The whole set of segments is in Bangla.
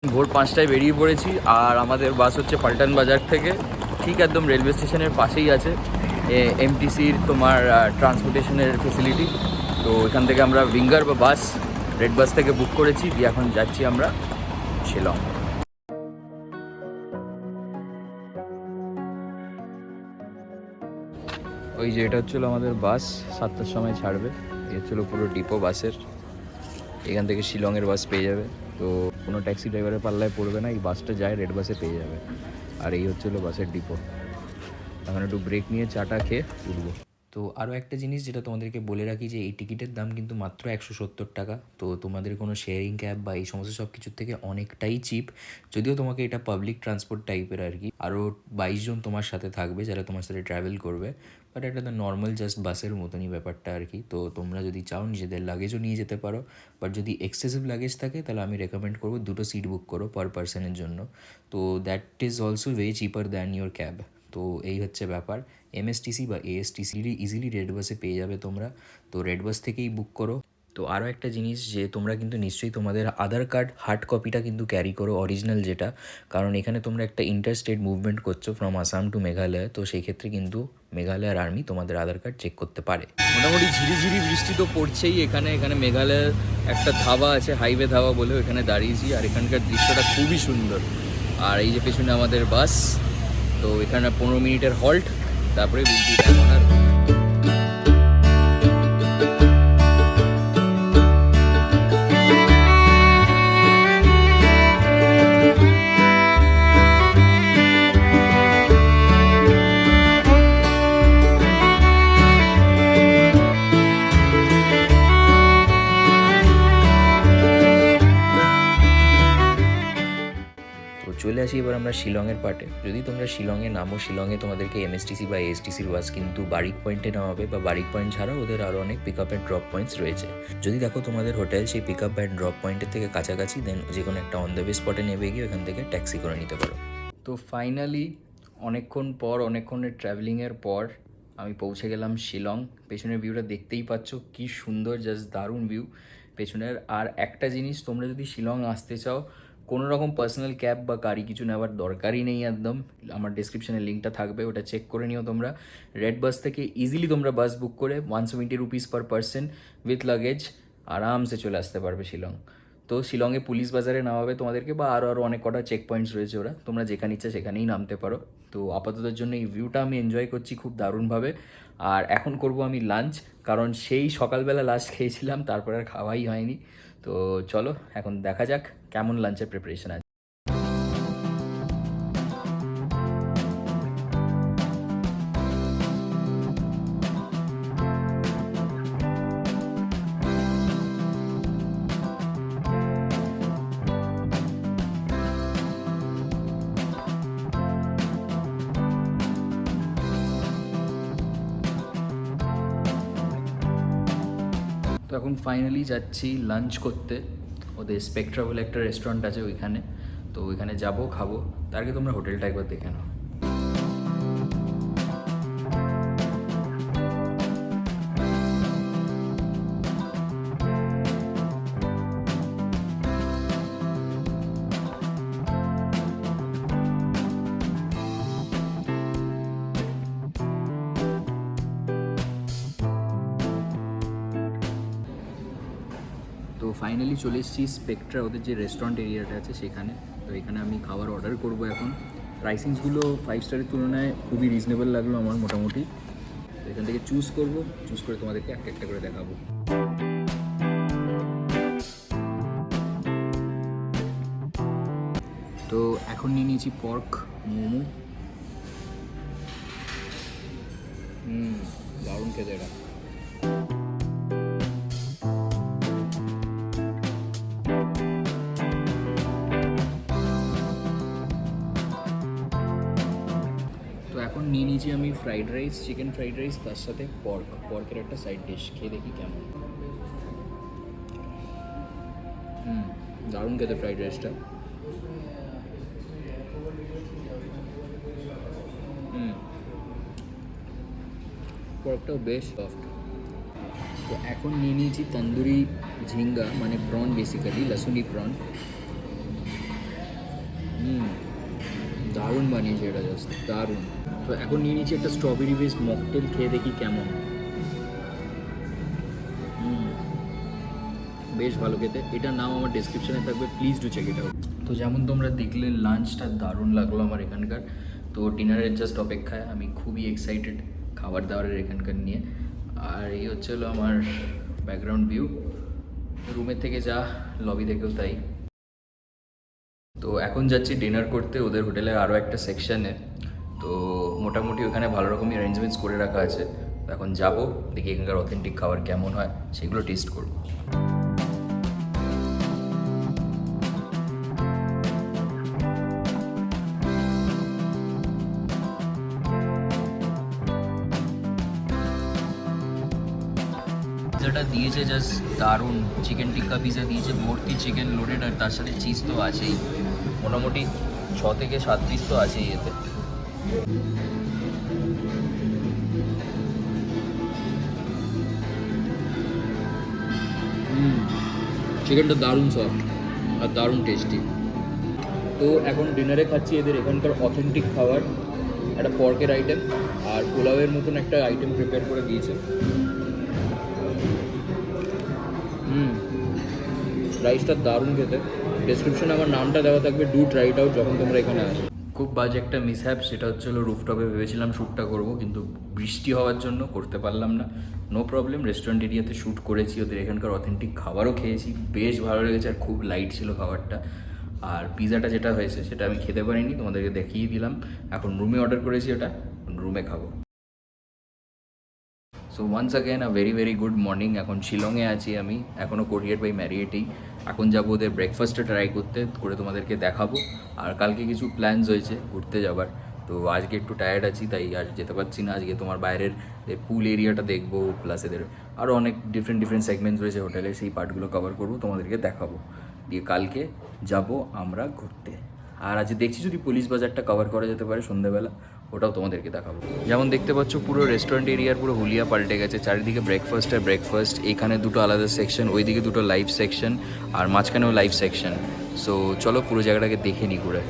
ভোর 5টায় বেরিয়ে পড়েছি আর আমাদের বাস হচ্ছে পাল্টন বাজার থেকে, ঠিক একদম রেলওয়ে স্টেশনের পাশেই আছে এমটিসির তোমার ট্রান্সপোর্টেশনের ফেসিলিটি। তো এখান থেকে আমরা উইঙ্গার বা বাস, রেড বাস থেকে বুক করেছি, দিয়ে এখন যাচ্ছি আমরা শিলং। ওই যে এটা হচ্ছিলো আমাদের বাস, 7টার সময় ছাড়বে। এই হচ্ছিলো পুরো ডিপো বাসের, এখান থেকে শিলংয়ের বাস পেয়ে যাবে। তো কোনো ট্যাক্সি ড্রাইভারের পাল্লায় পড়বে না, এই বাসটা যায় রেড বাসে পেয়ে যাবে। আর এই হচ্ছিলো বাসের ডিপো। এখন একটু ব্রেক নিয়ে চাটা খেয়ে উঠবো। তো আরও একটা জিনিস যেটা তোমাদেরকে বলে রাখি, যে এই টিকিটের দাম কিন্তু মাত্র 170 টাকা। তো তোমাদের কোনো শেয়ারিং ক্যাব বা এই সমস্ত সব কিছুর থেকে অনেকটাই চিপ। যদিও তোমাকে এটা পাবলিক ট্রান্সপোর্ট টাইপের আর কি, আরও 22 জন তোমার সাথে থাকবে যারা তোমার সাথে ট্রাভেল করবে। বাট এটা তো নর্মাল জাস্ট বাসের মতনই ব্যাপারটা আর কি। তো তোমরা যদি চাও নিজেদের লাগেজও নিয়ে যেতে পারো, বাট যদি এক্সেসিভ লাগেজ থাকে তাহলে আমি রেকমেন্ড করবো 2টো সিট বুক করো পার পার্সনের জন্য। তো that is also very cheaper than your cab. তো এই হচ্ছে ব্যাপার। এমএসটিসি বা এএসটিসি ইজিলি রেড বাসে পেয়ে যাবে তোমরা, তো রেড বাস থেকেই বুক করো। তো আরও একটা জিনিস, যে তোমরা কিন্তু নিশ্চয়ই তোমাদের আধার কার্ড হার্ড কপিটা কিন্তু ক্যারি করো, অরিজিনাল যেটা। কারণ এখানে তোমরা একটা ইন্টার স্টেট মুভমেন্ট করছো ফ্রম আসাম টু মেঘালয়, তো সেই ক্ষেত্রে কিন্তু মেঘালয়ের আর্মি তোমাদের আধার কার্ড চেক করতে পারে। মোটামুটি ঝিরিঝিরি বৃষ্টি তো পড়ছেই এখানে। এখানে মেঘালয়ের একটা ধাবা আছে, হাইওয়ে ধাবা বলে, এখানে দাঁড়িয়েছি। আর এখানকার দৃশ্যটা খুবই সুন্দর। আর এই যে পেছনে আমাদের বাস, তো এখানে 15 মিনিটের হল্ট, তারপরে বিলটি এখন আর চলে আসি এবার আমরা শিলংয়ের পার্টে। যদি তোমরা শিলংয়ে নামো, শিলংয়ে তোমাদেরকে এমএসটিসি বা এএসটিসির বাস কিন্তু বারিক পয়েন্টে নামাবে, বা বারিক পয়েন্ট ছাড়াও ওদের আরও অনেক pick up and drop points রয়েছে। যদি দেখো তোমাদের হোটেল সেই পিক আপ অ্যান্ড ড্রপ পয়েন্টের থেকে কাছাকাছি, দেন যে কোনো একটা অন দ্য ওয়ে স্পটে নেমে গিয়ে ওখান থেকে ট্যাক্সি করে নিতে পারো। তো ফাইনালি অনেকক্ষণের ট্রাভেলিংয়ের পর আমি পৌঁছে গেলাম শিলং। পেছনের ভিউটা দেখতেই পাচ্ছ, কি সুন্দর, জাস্ট দারুণ ভিউ পেছনের। আর একটা জিনিস, তোমরা যদি শিলং আসতে চাও, কোনো রকম পার্সোনাল ক্যাব বা গাড়ি কিছু নেওয়ার দরকারই নেই একদম। আমার ডিসক্রিপশানে লিঙ্কটা থাকবে, ওটা চেক করে নিও তোমরা। রেড বাস থেকে ইজিলি তোমরা বাস বুক করে 170 rupees per person with luggage আরামসে চলে আসতে পারবে শিলং। তো শিলংয়ে পুলিশ বাজারে নামাবে তোমাদেরকে, বা আরও অনেক কটা চেক পয়েন্টস রয়েছে, ওরা তোমরা যেখানে ইচ্ছা সেখানেই নামতে পারো। তো আপাততের জন্য এই ভিউটা আমি এনজয় করছি খুব দারুণভাবে। আর এখন করব আমি লাঞ্চ, কারণ সেই সকালবেলা লাঞ্চ খেয়েছিলাম, তারপর আর খাওয়াই হয়নি। তো চলো এখন দেখা যাক কেমন লাঞ্চের প্রিপারেশন আছে। তো এখন ফাইনালি যাচ্ছি লাঞ্চ করতে, ওদের স্পেকট্রা বলে একটা রেস্টুরেন্ট আছে ওইখানে। তো ওইখানে যাবো, খাবো। তার আগে তোমরা হোটেলটা একবার দেখে নাও। তো ফাইনালি চলে এসেছি স্পেকট্রা, ওদের যে রেস্টুরেন্ট এরিয়াটা আছে সেখানে। তো এখানে আমি খাবার অর্ডার করব এখন। প্রাইসিংসগুলো 5 স্টারের তুলনায় খুবই রিজনেবল লাগলো আমার মোটামুটি। তো এখান থেকে চুজ করে তোমাদেরকে একটা একটা করে দেখাবো। তো এখন নিয়ে নিয়েছি পর্ক মোমো। দারুণ খেতে এটা। তো এখন নিয়ে নিয়েছি আমি fried rice, chicken fried rice, তার সাথে পর্কের একটা সাইড ডিশ। খেয়ে দেখি কেমন। দারুণ খেতে ফ্রাইড রাইসটা। পর্কটাও বেশ সফট। তো এখন নিয়ে নিয়েছি তন্দুরি ঝিঙ্গা, মানে প্রন বেসিক্যালি, লাসুনি প্রন। দারুণ বানিয়েছে এটা, জাস্ট দারুণ। তো এখন নিয়ে নিচ্ছি একটা স্ট্রবেরি বেস মকটেল, খেয়ে দেখি কেমন। বেশ ভালো খেতে। এটার নাম আমার ডেসক্রিপশানে থাকবে, please do check it out. তো যেমন তোমরা দেখলে লাঞ্চটা দারুণ লাগলো আমার এখানকার। তো ডিনারের জাস্ট অপেক্ষায়, আমি খুবই এক্সাইটেড খাবার দাবারের এখানকার নিয়ে। আর এই হচ্ছে হলো আমার ব্যাকগ্রাউন্ড ভিউ, রুমের থেকে যা, লবি থেকেও তাই। তো এখন যাচ্ছি ডিনার করতে ওদের হোটেলের আরও একটা সেকশানে। তো মোটামুটি ওখানে ভালো রকমই অ্যারেঞ্জমেন্টস করে রাখা আছে। তো এখন যাবো, দেখি এখানকার অথেন্টিক খাবার কেমন হয় সেগুলো টেস্ট করবো। পিজাটা দিয়েছে জাস্ট দারুণ, চিকেন টিক্কা পিজা দিয়েছে, ভর্তি চিকেন লোডেড, আর তার সাথে চিজ তো আছেই, মোটামুটি 6 থেকে 7 পিস তো আছেই এতে। চিকেনটা দারুণ সফট আর দারুণ টেস্টি। তো এখন ডিনারে খাচ্ছি এদের এখানকার অথেন্টিক খাবার, একটা পর্কের আইটেম আর পোলাওয়ের মতন একটা আইটেম প্রিপেয়ার করে দিয়েছে। রাইসটা দারুণ খেতে। ডেসক্রিপশনে আমার নামটা দেওয়া থাকবে, ডু ট্রাই ইট আউট যখন তোমরা এখানে আসো। খুব বাজে একটা মিসহ্যাপ, সেটা হচ্ছে হলো রুফটপে ভেবেছিলাম শ্যুটটা করব, কিন্তু বৃষ্টি হওয়ার জন্য করতে পারলাম না। নো প্রবলেম, রেস্টুরেন্ট এরিয়াতে শ্যুট করেছি, ওদের এখানকার অথেন্টিক খাবারও খেয়েছি, বেশ ভালো লেগেছে আর খুব লাইট ছিল খাবারটা। আর পিজাটা যেটা হয়েছে সেটা আমি খেতে পারিনি, তোমাদেরকে দেখিয়ে দিলাম। এখন রুমে অর্ডার করেছি, ওটা রুমে খাবো। So once again a very very good morning. এখন শিলংয়ে আছি আমি, এখনও কোরিয়ার বাই ম্যারিয়েটেই। এখন যাবো ওদের ব্রেকফাস্টটা ট্রাই করতে করে তোমাদেরকে দেখাবো। আর কালকে কিছু প্ল্যানস হয়েছে ঘুরতে যাবার, তো আজকে একটু টায়ার্ড আছি তাই আর যেতে পারছি না। আজকে তোমার বাইরের পুল এরিয়াটা দেখবো, প্লাস এদের আরও অনেক ডিফারেন্ট সেগমেন্টস রয়েছে হোটেলে, সেই পার্টগুলো কভার করবো, তোমাদেরকে দেখাবো। দিয়ে কালকে যাব আমরা ঘুরতে। আর আজ দেখছি যদি পুলিশ বাজারটা কভার করা যেতে পারে সন্ধ্যাবেলা, ওটাও তোমাদেরকে দেখাবো। যেমন দেখতে পাচ্ছ পুরো রেস্টুরেন্ট এরিয়ার পুরো হুলিয়া পাল্টে গেছে, চারিদিকে ব্রেকফাস্ট আর ব্রেকফাস্ট, এখানে দুটো আলাদা সেকশন, ওইদিকে দুটো লাইভ সেকশন, আর মাঝখানেও লাইভ সেকশন। সো চলো পুরো জায়গাটাকে দেখে নি ঘুরে।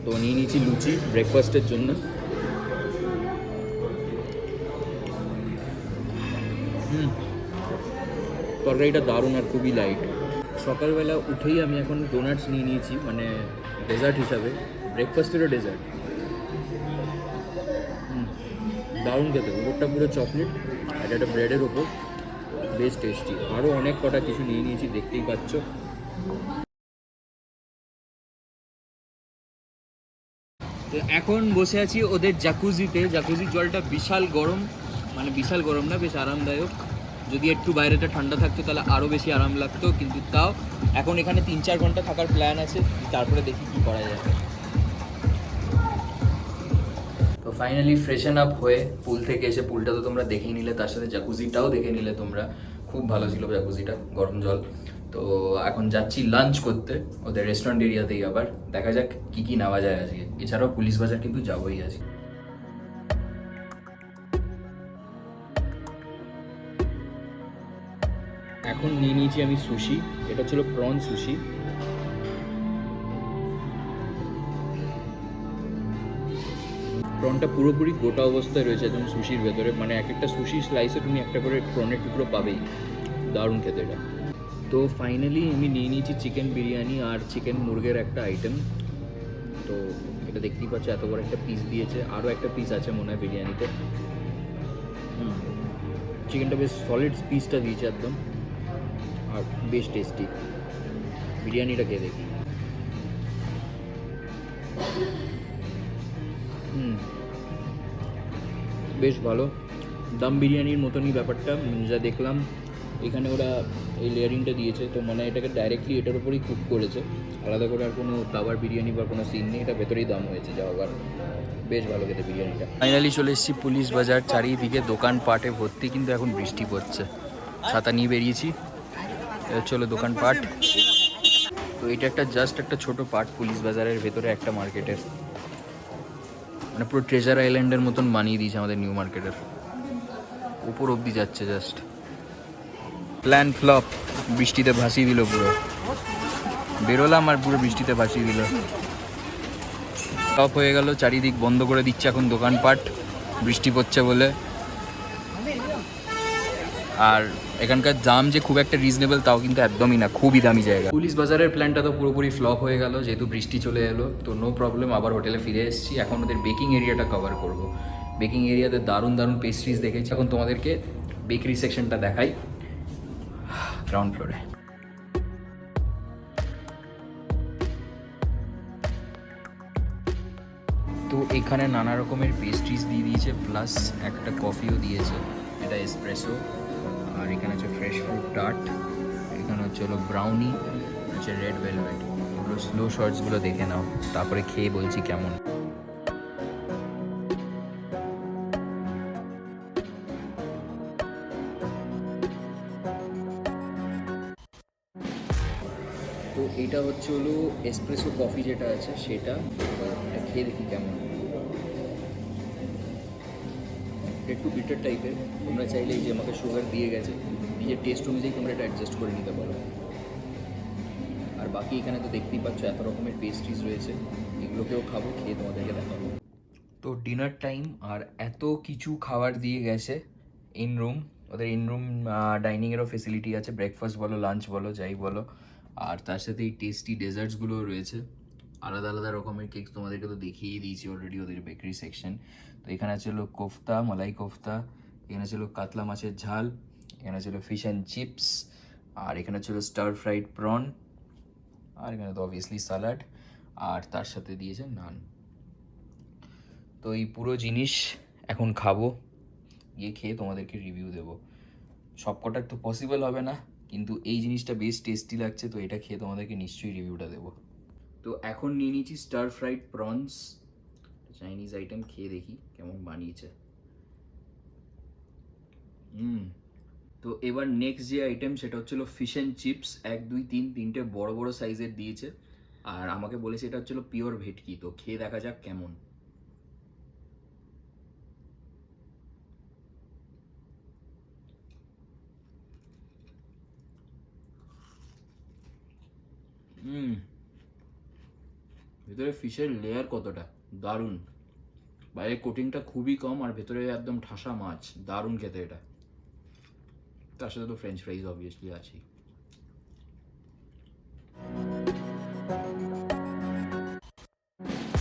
তো নিয়ে নিয়েছি লুচি ব্রেকফাস্টের জন্য। তরকারিটা দারুণ আর খুবই লাইট। সকালবেলা উঠেই আমি এখন ডোনাটস নিয়ে নিয়েছি, মানে ডেজার্ট হিসাবে, ব্রেকফাস্টেরও ডেজার্ট। দারুণ খেতে, ওপরটা পুরো চকলেট আর একটা ব্রেডের ওপর, বেশ টেস্টি। আরও অনেক কটা কিছু নিয়ে নিয়েছি, দেখতেই পাচ্ছ। তো এখন বসে আছি ওদের জাকুজিতে। জাকুজির জলটা বিশাল গরম, মানে বিশাল গরম না, বেশ আরামদায়ক। যদি একটু বাইরেটা ঠান্ডা থাকতো তাহলে আরও বেশি আরাম লাগতো, কিন্তু তাও এখন এখানে 3-4 ঘন্টা থাকার প্ল্যান আছে, তারপরে দেখি কী করা যাবে। তো ফাইনালি ফ্রেশন আপ হয়ে পুল থেকে এসে, পুলটা তো তোমরা দেখেই নিলে, তার সাথে জাকুজিটাও দেখে নিলে তোমরা, খুব ভালো ছিল জাকুজিটা, গরম জল। তো এখন যাচ্ছি লাঞ্চ করতে ওদের রেস্টুরেন্ট এরিয়াতেই, আবার দেখা যাক কী কী নেওয়া যায় আজকে। এছাড়াও পুলিশ বাজার কিন্তু যাবোই আজকে। এখন নিয়ে নিয়েছি আমি সুশি, এটা ছিল প্রন সুশি। প্রনটা পুরোপুরি গোটা অবস্থায় রয়েছে একদম সুশির ভেতরে, মানে এক একটা সুশি স্লাইসে তুমি একটা করে প্রনের টুকরো পাবেই, দারুণ খেতে এটা। তো ফাইনালি আমি নিয়ে নিয়েছি চিকেন বিরিয়ানি আর চিকেন মুরগের একটা আইটেম। তো এটা দেখতেই পাচ্ছ, এত বড় একটা পিস দিয়েছে, আরও একটা পিস আছে মনে হয় বিরিয়ানিতে। চিকেনটা বেশ সলিড পিসটা দিয়েছে একদম, আর বেশ টেস্টি। বিরিয়ানিটা খেয়ে দেখি। বেশ ভালো, দম বিরিয়ানির মতনই ব্যাপারটা, যা দেখলাম। এখানে ওরা এই লেয়ারিংটা দিয়েছে, তো মানে এটাকে ডাইরেক্টলি এটার উপরেই কুক করেছে, আলাদা করে আর কোনো তাওয়ার বিরিয়ানি বা কোনো সিন নেই, এটা ভেতরেই দাম হয়েছে যা আবার। বেশ ভালো খেতে বিরিয়ানিটা। ফাইনালি চলে এসেছি পুলিশ বাজার, চারিদিকে দোকানপাটে ভর্তি, কিন্তু এখন বৃষ্টি পড়ছে। ছাতা নিয়ে বেরিয়েছি। চলো দোকানপাট। তো এটা একটা জাস্ট একটা ছোট পার্ট পুলিশ বাজারের ভেতরে একটা মার্কেটের, মানে পুরো ট্রেজার আইল্যান্ডের মতন বানিয়ে দিয়েছে আমাদের নিউ মার্কেটের, উপর অবধি যাচ্ছে জাস্ট। প্ল্যান ফ্লপ, বৃষ্টিতে ভাসিয়ে দিল পুরো। বেরোলাম আর পুরো বৃষ্টিতে ভাসিয়ে দিল। ফ্লপ হয়ে গেল, চারিদিক বন্ধ করে দিচ্ছে এখন দোকানপাট বৃষ্টি পড়ছে বলে। আর এখানকার দাম যে খুব একটা রিজনেবল তাও কিন্তু একদমই না, খুবই দামি জায়গা। পুলিশ বাজারের প্ল্যানটা তো পুরোপুরি ফ্লপ হয়ে গেল, যেহেতু বৃষ্টি চলে এলো। তো নো প্রবলেম, আবার হোটেলে ফিরে এসেছি। এখন ওদের বেকিং এরিয়াটা কভার করব। বেকিং এরিয়াতে দারুণ দারুণ পেস্ট্রিজ দেখেছি। এখন তোমাদেরকে বেকারি সেকশনটা দেখাই গ্রাউন্ড ফ্লোরে। তো এখানে নানা রকমের পেস্ট্রিজ দিয়ে দিয়েছে, প্লাস একটা কফিও দিয়েছে, এটা এসপ্রেসো। আর এখানে হচ্ছে ফ্রেশ ফ্রুট টার্ট, এখানে হচ্ছে হলো ব্রাউনি, হচ্ছে রেড ভেলভেট। এগুলো স্লো শর্টসগুলো দেখে নাও, তারপরে খেয়ে বলছি কেমন। তো এটা হচ্ছে হলো এসপ্রেসো কফি যেটা আছে সেটা, এটা খেয়ে দেখি কেমন। একটু বিটার টাইপের, তোমরা চাইলে এই যে আমাকে সুগার দিয়ে গেছে, নিজের টেস্ট অনুযায়ী তোমরা এটা অ্যাডজাস্ট করে নিতে পারো। আর বাকি এখানে তো দেখতেই পাচ্ছ এত রকমের পেস্ট্রিজ রয়েছে, এগুলোকেও খাবো, খেয়ে তোমাদেরকে দেখাবো। তো ডিনার টাইম, আর এত কিছু খাবার দিয়ে গেছে। ইন রুম, ওদের ইন রুম ডাইনিংয়েরও ফেসিলিটি আছে, ব্রেকফাস্ট বলো লাঞ্চ বলো যাই বলো। আর তার সাথে এই টেস্টি ডেজার্টসগুলোও রয়েছে, আলাদা আলাদা রকমের কেক তোমাদেরকে তো দেখিয়ে দিয়েছি অলরেডি ওদের বেকারি সেকশন। তো এখানে আছে হলো কোফতা, মালাই কোফতা, এখানে ছিল কাতলা মাছের ঝাল, এখানে ছিল ফিশ অ্যান্ড চিপস, আর এখানে ছিল স্টার ফ্রাইড প্রন, আর এখানে তো অবভিয়াসলি স্যালাড, আর তার সাথে দিয়েছে নান। তো এই পুরো জিনিস এখন খাবো, গিয়ে খেয়ে তোমাদেরকে রিভিউ দেবো। সব কটার তো পসিবল হবে না, কিন্তু এই জিনিসটা বেশ টেস্টি লাগছে, তো এটা খেয়ে তোমাদেরকে নিশ্চয়ই রিভিউটা দেবো। তো এখন নিয়ে নিয়েছি star fried prawns, Chinese item, খেয়ে দেখি কেমন বানিয়েছে। তো এবার নেক্সট যে আইটেম সেটা হচ্ছিল ফিশ অ্যান্ড চিপস, 1 2 3 তিনটে বড় বড় সাইজের দিয়েছে। আর আমাকে বলেছে এটা হচ্ছিল পিওর ভেটকি, তো খেয়ে দেখা যাক কেমন। ভেতরে ফিশের লেয়ার কতটা দারুণ, বাইরের কোটিংটা খুবই কম আর ভেতরে একদম ঠাসা মাছ, দারুণ খেতে এটা। তার সাথে তো ফ্রেঞ্চ ফ্রাইজ অবভিয়াসলি আছেই।